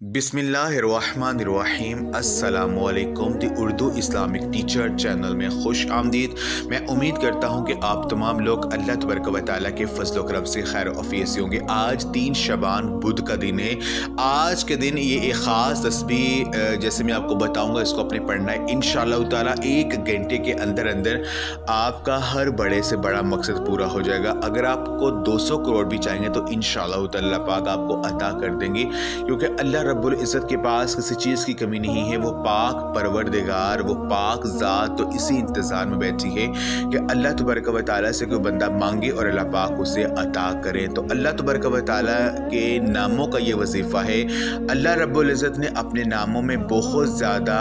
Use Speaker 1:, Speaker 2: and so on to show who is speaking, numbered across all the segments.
Speaker 1: बिस्मिल्लाहिर्रहमानिर्रहीम अस्सलामुअलैकुम दी Urdu Islamic teacher channel में खुश आमदीद। मैं उम्मीद करता हूँ कि आप तमाम लोग अल्लाह तबारक व तआला के फजल करम से खैर ऑफियत से होंगे। आज 3 शबान बुध का दिन है। आज के दिन ये एक ख़ास तस्बीह जैसे मैं आपको बताऊँगा इसको आपने पढ़ना है इंशाअल्लाह ताला। 1 घंटे के अंदर अंदर आपका हर बड़े से बड़ा मकसद पूरा हो जाएगा। अगर आपको 200 करोड़ भी चाहेंगे तो इंशाअल्लाह ताला पाक आपको अता कर देंगे, क्योंकि अल्लाह रब्बुल इज़्ज़त के पास किसी चीज़ की कमी नहीं है। वो पाक परवरदिगार, वो पाक ज़ात तो इसी इंतज़ार में बैठी है कि अल्लाह तबारक व तआला से कोई बंदा मांगे और अल्लाह पाक उसे अता करे। तो अल्लाह तबारक व तआला के नामों का ये वजीफ़ा है। अल्लाह रब्बुल इज़्ज़त ने अपने नामों में बहुत ज़्यादा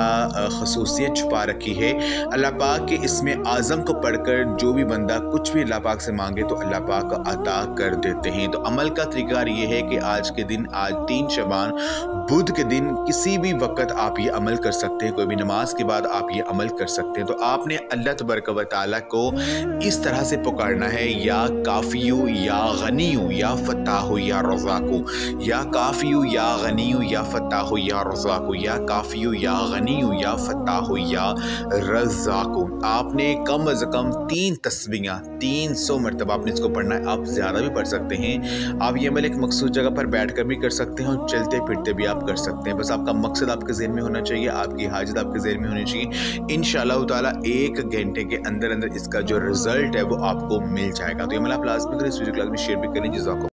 Speaker 1: खसूसियत छुपा रखी है। अल्लाह पाक के इसमें आज़म को पढ़कर जो भी बंदा कुछ भी अल्लाह पाक से मांगे तो अल्लाह पाक अता कर देते हैं। तो अमल का तरीका ये है कि आज के दिन, आज 3 शबान बुध के दिन किसी भी वक्त आप ये अमल कर सकते हैं। कोई भी नमाज के बाद आप ये अमल कर सकते हैं। तो आपने अल्लाह तबारक व तआला को इस तरह से पुकारना है, या काफ़ियु या गनियु या फत्ताहु या रज़ाकु, या काफ़ियु या गनियु या फत्ताहु या रज़ाकु, या काफ़ियु या गनियु या फत्ताहु या रज़ाकु। आपने कम अज़ कम 3 तस्बीहां 300 मरतबा आपने इसको पढ़ना है। आप ज़्यादा भी पढ़ सकते हैं। आप ये अमल एक मखसूस जगह पर बैठ कर भी कर सकते हैं और चलते फिरते भी आप कर सकते हैं। बस आपका मकसद आपके ज़हन में होना चाहिए, आपकी हाजत आपके ज़हन में होनी चाहिए। इंशाअल्लाह ताला 1 घंटे के अंदर अंदर इसका जो रिज़ल्ट है वो आपको मिल जाएगा। तो ये अमल आप लाज़मी करें, इस वीडियो क्लास में शेयर भी करें। जज़ाकुम।